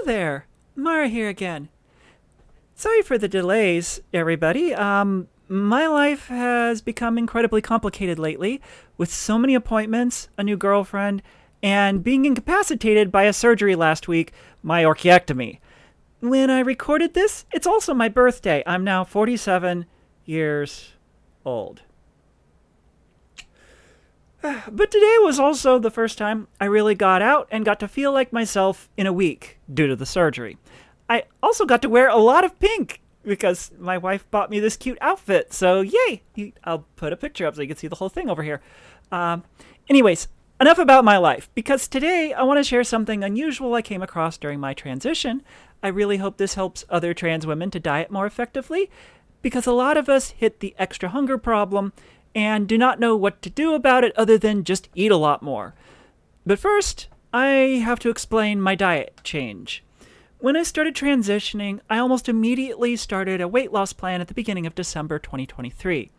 there, Mara here again. Sorry for the delays, everybody. My life has become incredibly complicated lately, with so many appointments, a new girlfriend, and being incapacitated by a surgery last week, my orchiectomy. When I recorded this, it's also my birthday. I'm now 47 years old. But today was also the first time I really got out and got to feel like myself in a week due to the surgery. I also got to wear a lot of pink because my wife bought me this cute outfit. So yay! I'll put a picture up so you can see the whole thing over here. Anyways, enough about my life, because today I want to share something unusual I came across during my transition. I really hope this helps other trans women to diet more effectively, because a lot of us hit the extra hunger problem and do not know what to do about it other than just eat a lot more. But first, I have to explain my diet change. When I started transitioning, I almost immediately started a weight loss plan at the beginning of December 2023.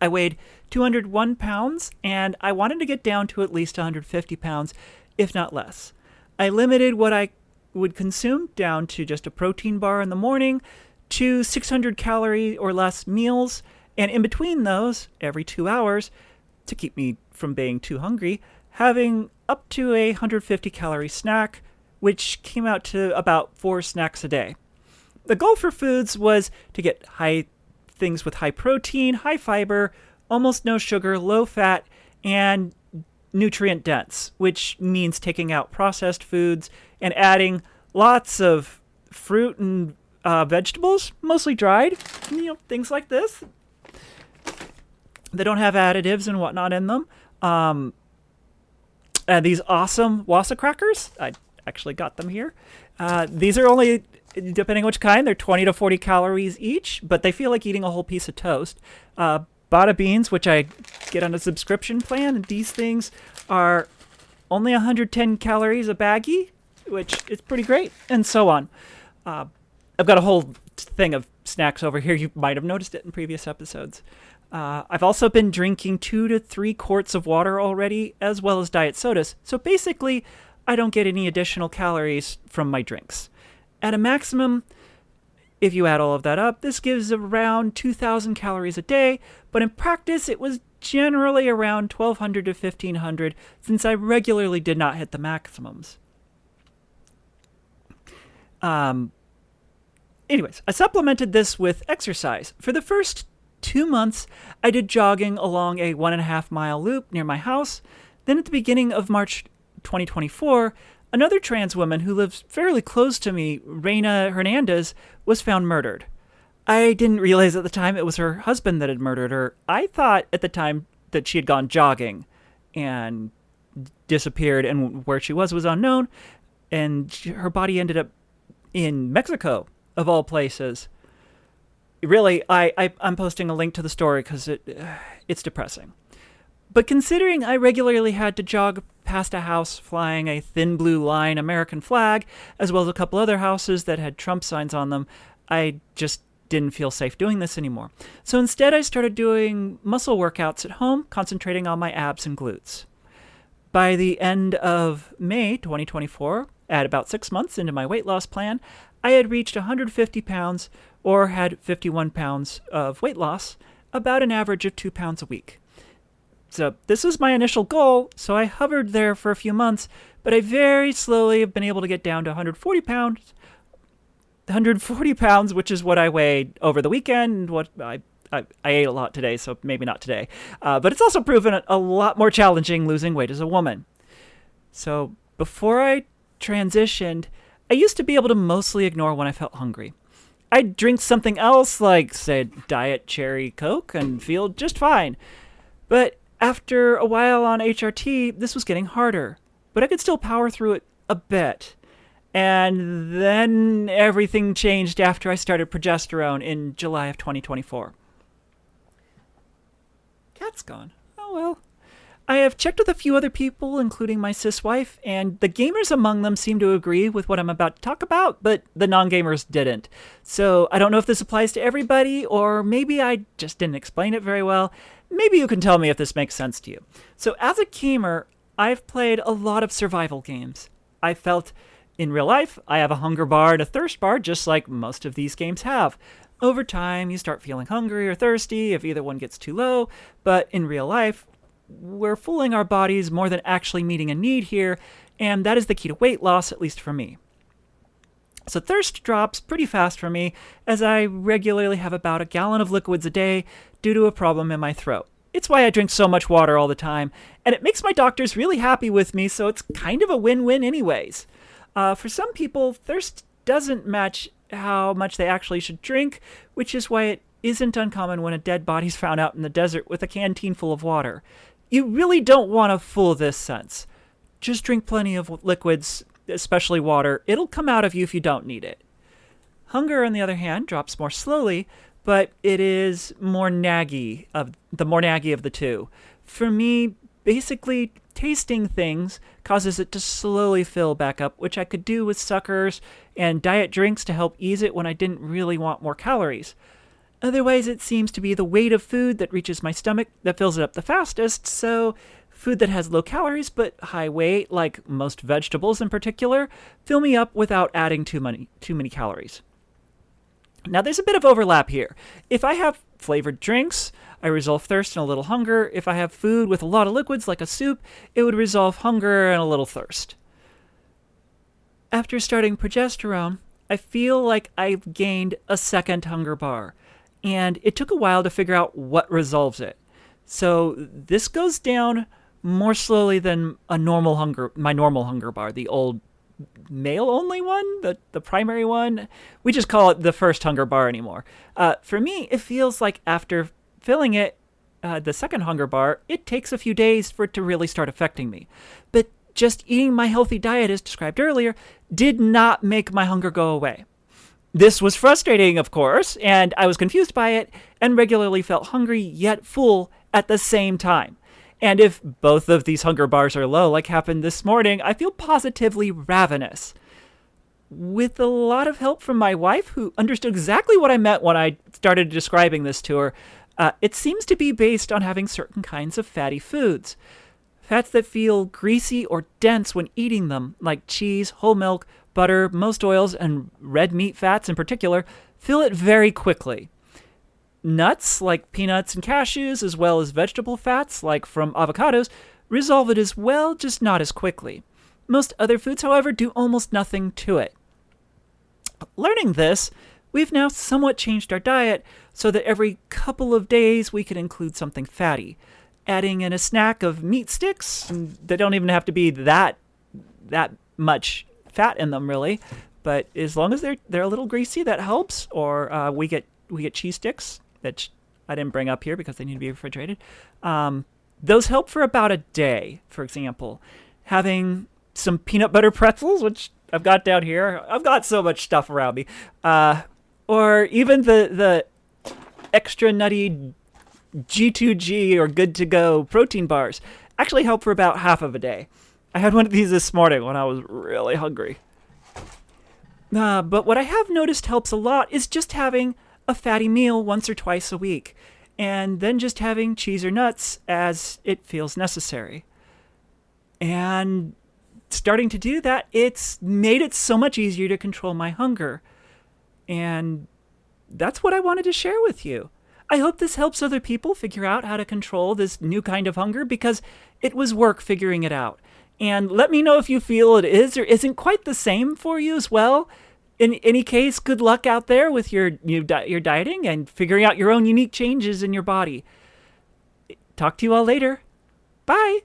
I weighed 201 pounds, and I wanted to get down to at least 150 pounds, if not less. I limited what I would consume down to just a protein bar in the morning, to 600 calorie or less meals, and in between those, every 2 hours, to keep me from being too hungry, having up to a 150 calorie snack, which came out to about 4 snacks a day. The goal for foods was to get things with high protein, high fiber, almost no sugar, low fat, and nutrient dense, which means taking out processed foods and adding lots of fruit and vegetables, mostly dried, things like this. They don't have additives and whatnot in them. These awesome Wassa crackers, I actually got them here. These are only, depending which kind, they're 20 to 40 calories each, but they feel like eating a whole piece of toast. Bada beans, which I get on a subscription plan, and these things are only 110 calories a baggie, which is pretty great, and so on. I've got a whole thing of snacks over here. You might have noticed it in previous episodes. I've also been drinking 2 to 3 quarts of water already, as well as diet sodas. So basically, I don't get any additional calories from my drinks. At a maximum, if you add all of that up, this gives around 2,000 calories a day, but in practice, it was generally around 1,200 to 1,500, since I regularly did not hit the maximums. Anyways, I supplemented this with exercise. For the first 2 months, I did jogging along a 1.5 mile loop near my house. Then at the beginning of March 2024, another trans woman who lives fairly close to me, Reyna Hernandez, was found murdered. I didn't realize at the time it was her husband that had murdered her. I thought at the time that she had gone jogging and disappeared, and where she was unknown, and her body ended up in Mexico, of all places. Really, I'm posting a link to the story because it's depressing. But considering I regularly had to jog past a house flying a thin blue line American flag, as well as a couple other houses that had Trump signs on them, I just didn't feel safe doing this anymore. So instead, I started doing muscle workouts at home, concentrating on my abs and glutes. By the end of May 2024, at about 6 months into my weight loss plan, I had reached 150 pounds or had 51 pounds of weight loss, about an average of 2 pounds a week. So this was my initial goal, so I hovered there for a few months, but I very slowly have been able to get down to 140 pounds, which is what I weighed over the weekend, what I ate a lot today, so maybe not today. But it's also proven a lot more challenging losing weight as a woman. So before I transitioned, I used to be able to mostly ignore when I felt hungry. I'd drink something else, like, say, Diet Cherry Coke, and feel just fine. But after a while on HRT, this was getting harder. But I could still power through it a bit. And then everything changed after I started progesterone in July of 2024. Cat's gone. Oh well. I have checked with a few other people, including my cis wife, and the gamers among them seem to agree with what I'm about to talk about, but the non-gamers didn't. So I don't know if this applies to everybody, or maybe I just didn't explain it very well. Maybe you can tell me if this makes sense to you. So as a gamer, I've played a lot of survival games. I felt In real life, I have a hunger bar and a thirst bar, just like most of these games have. Over time, you start feeling hungry or thirsty if either one gets too low, but in real life, we're fooling our bodies more than actually meeting a need here, and that is the key to weight loss, at least for me. So thirst drops pretty fast for me, as I regularly have about a gallon of liquids a day due to a problem in my throat. It's why I drink so much water all the time, and it makes my doctors really happy with me, so it's kind of a win-win anyways. For some people, thirst doesn't match how much they actually should drink, which is why it isn't uncommon when a dead body's found out in the desert with a canteen full of water. You really don't want to fool this sense. Just drink plenty of liquids, especially water. It'll come out of you if you don't need it. Hunger, on the other hand, drops more slowly, but it is the more naggy of the two. For me, basically, tasting things causes it to slowly fill back up, which I could do with suckers and diet drinks to help ease it when I didn't really want more calories. Otherwise, it seems to be the weight of food that reaches my stomach that fills it up the fastest, so food that has low calories but high weight, like most vegetables in particular, fill me up without adding too many calories. Now, there's a bit of overlap here. If I have flavored drinks, I resolve thirst and a little hunger. If I have food with a lot of liquids, like a soup, it would resolve hunger and a little thirst. After starting progesterone, I feel like I've gained a second hunger bar, and it took a while to figure out what resolves it. So this goes down more slowly than my normal hunger bar, the old male-only one, the primary one. We just call it the first hunger bar anymore. For me, it feels like after filling it, the second hunger bar, it takes a few days for it to really start affecting me. But just eating my healthy diet, as described earlier, did not make my hunger go away. This was frustrating, of course, and I was confused by it and regularly felt hungry yet full at the same time. And if both of these hunger bars are low, like happened this morning, I feel positively ravenous. With a lot of help from my wife, who understood exactly what I meant when I started describing this to her, it seems to be based on having certain kinds of fatty foods. Fats that feel greasy or dense when eating them, like cheese, whole milk, butter, most oils, and red meat fats in particular, fill it very quickly. Nuts, like peanuts and cashews, as well as vegetable fats, like from avocados, resolve it as well, just not as quickly. Most other foods, however, do almost nothing to it. Learning this, we've now somewhat changed our diet so that every couple of days we can include something fatty. Adding in a snack of meat sticks, and they don't even have to be that much fat in them, really. But as long as they're a little greasy, that helps. Or we get cheese sticks that I didn't bring up here because they need to be refrigerated. Those help for about a day, for example. Having some peanut butter pretzels, which I've got down here. I've got so much stuff around me. Or even the extra nutty G2G or Good to Go protein bars actually help for about half of a day. I had one of these this morning when I was really hungry. But what I have noticed helps a lot is just having a fatty meal once or twice a week, and then just having cheese or nuts as it feels necessary. And starting to do that, it's made it so much easier to control my hunger. And that's what I wanted to share with you. I hope this helps other people figure out how to control this new kind of hunger, because it was work figuring it out. And let me know if you feel it is or isn't quite the same for you as well. In any case, good luck out there with your dieting and figuring out your own unique changes in your body. Talk to you all later. Bye.